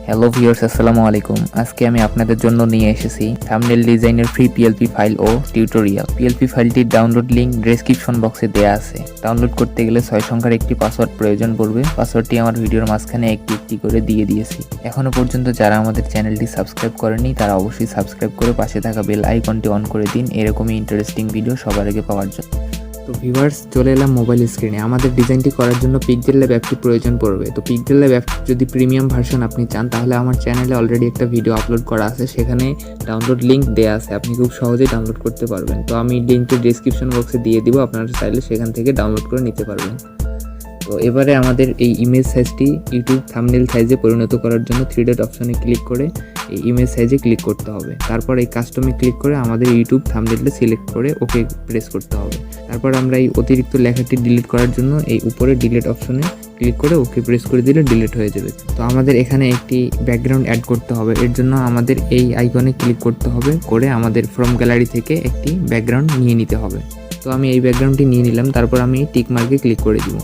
Hello viewers, আসসালামু আলাইকুম। আজকে আমি আপনাদের জন্য নিয়ে এসেছি থাম্বনেল ডিজাইনের ফ্রি পিএলপি ফাইল ও টিউটোরিয়াল। পিএলপি ফাইলটির ডাউনলোড লিংক ডেসক্রিপশন বক্সে দেওয়া আছে। ডাউনলোড করতে গেলে 6 সংখ্যার একটি পাসওয়ার্ড প্রয়োজন পড়বে। পাসওয়ার্ডটি আমার ভিডিওর মাঝখানে একটি করে দিয়ে দিয়েছি। এখনো পর্যন্ত যারা আমাদের চ্যানেলটি সাবস্ক্রাইব করেনি তারা অবশ্যই সাবস্ক্রাইব করে পাশে থাকা বেল আইকনটি অন করে দিন, এরকমই ইন্টারেস্টিং ভিডিও সবার আগে পাওয়ার জন্য। তো ভিউয়ার্স, চলে এলাম মোবাইল স্ক্রিনে। আমাদের ডিজাইনটি করার জন্য পিক্সেলল্যাব অ্যাপটি প্রয়োজন পড়বে। তো পিক্সেলল্যাব অ্যাপ যদি প্রিমিয়াম ভার্সন আপনি চান তাহলে আমার চ্যানেলে অলরেডি একটা ভিডিও আপলোড করা আছে, সেখানে ডাউনলোড লিঙ্ক দেওয়া আছে, আপনি খুব সহজেই ডাউনলোড করতে পারবেন। তো আমি লিঙ্কটি ডেসক্রিপশন বক্সে দিয়ে দিব, আপনারা চাইলে সেখান থেকে ডাউনলোড করে নিতে পারবেন। তো এবারে আমাদের এই ইমেজ সাইজটি ইউটিউব থাম্বনেল সাইজে পরিণত করার জন্য 3 ডট অপশনে ক্লিক করে এই ইমেজ সাইজে ক্লিক করতে হবে। তারপর এই কাস্টমে ক্লিক করে আমাদের ইউটিউব থাম্বনেলটা সিলেক্ট করে ওকে প্রেস করতে হবে। তারপর আমরা এই অতিরিক্ত লেখাটি ডিলিট করার জন্য এই উপরে ডিলিট অপশনে ক্লিক করে ওকে প্রেস করে দিলে ডিলিট হয়ে যাবে। তো আমাদের এখানে একটি ব্যাকগ্রাউন্ড অ্যাড করতে হবে। এর জন্য আমাদের এই আইকনে ক্লিক করতে হবে, করে আমাদের ফ্রম গ্যালারি থেকে একটি ব্যাকগ্রাউন্ড নিয়ে নিতে হবে। তো আমি এই ব্যাকগ্রাউন্ডটি নিয়ে নিলাম। তারপর আমি টিক মার্কে ক্লিক করে দিব।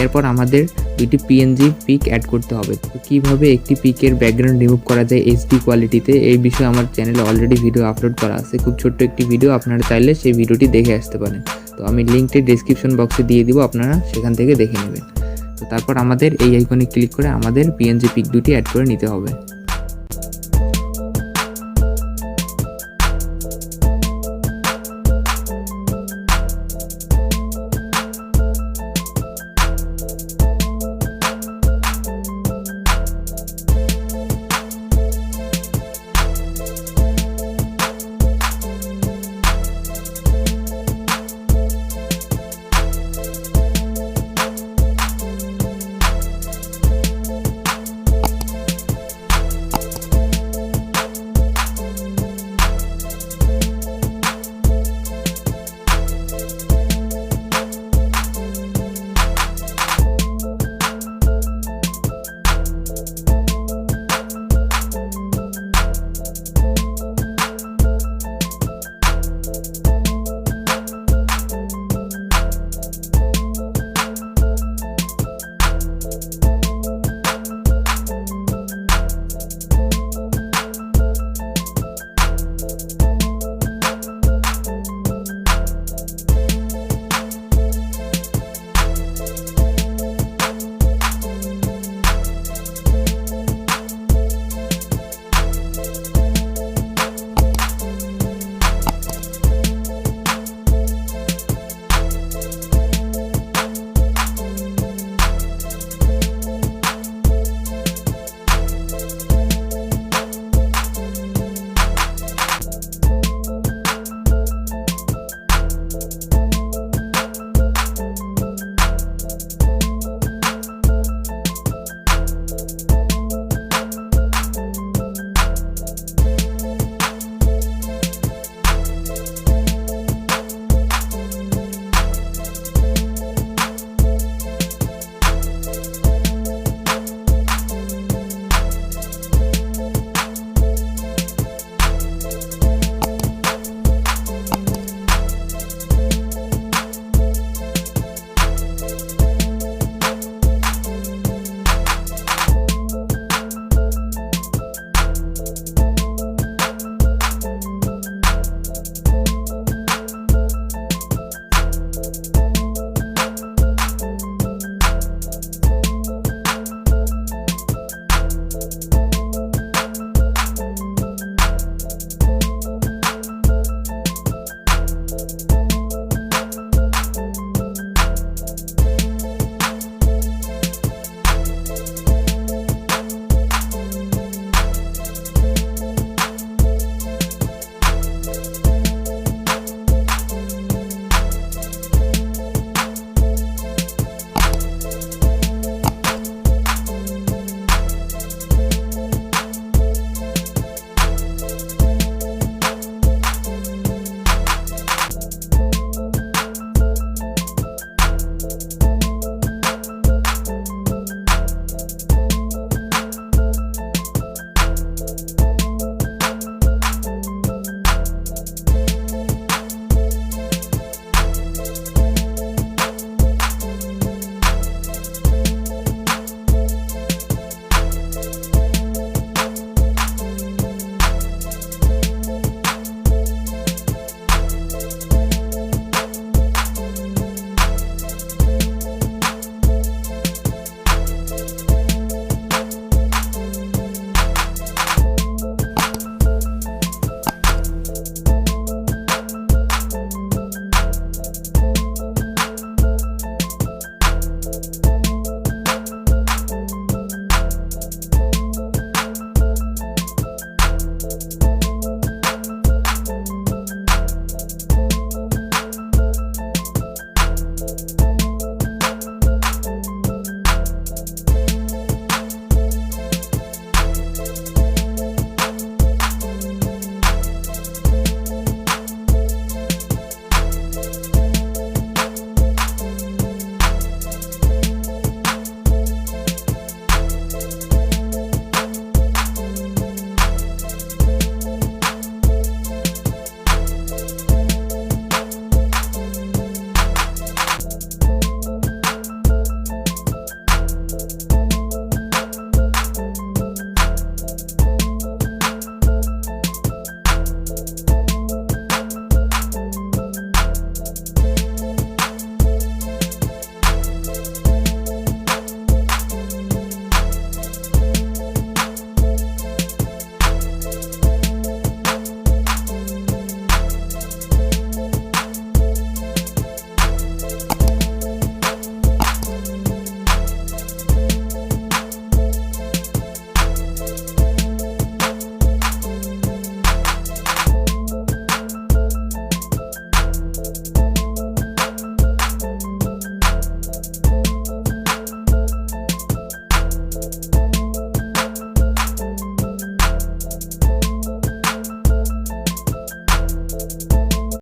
এরপর আমাদের দুইটি পিএনজি পিক অ্যাড করতে হবে। তো কীভাবে একটি পিকের ব্যাকগ্রাউন্ড রিমুভ করা যায় এইচডি কোয়ালিটিতে, এই বিষয়ে আমার চ্যানেলে অলরেডি ভিডিও আপলোড করা আছে। খুব ছোট্ট একটি ভিডিও, আপনারা চাইলে সেই ভিডিওটি দেখে আসতে পারেন। তো আমি লিঙ্কটি ডেসক্রিপশন বক্সে দিয়ে দিব, আপনারা সেখান থেকে দেখে নেবেন। তো তারপর আমাদের এই আইকনে ক্লিক করে আমাদের পিএনজি পিক দুটি অ্যাড করে নিতে হবে।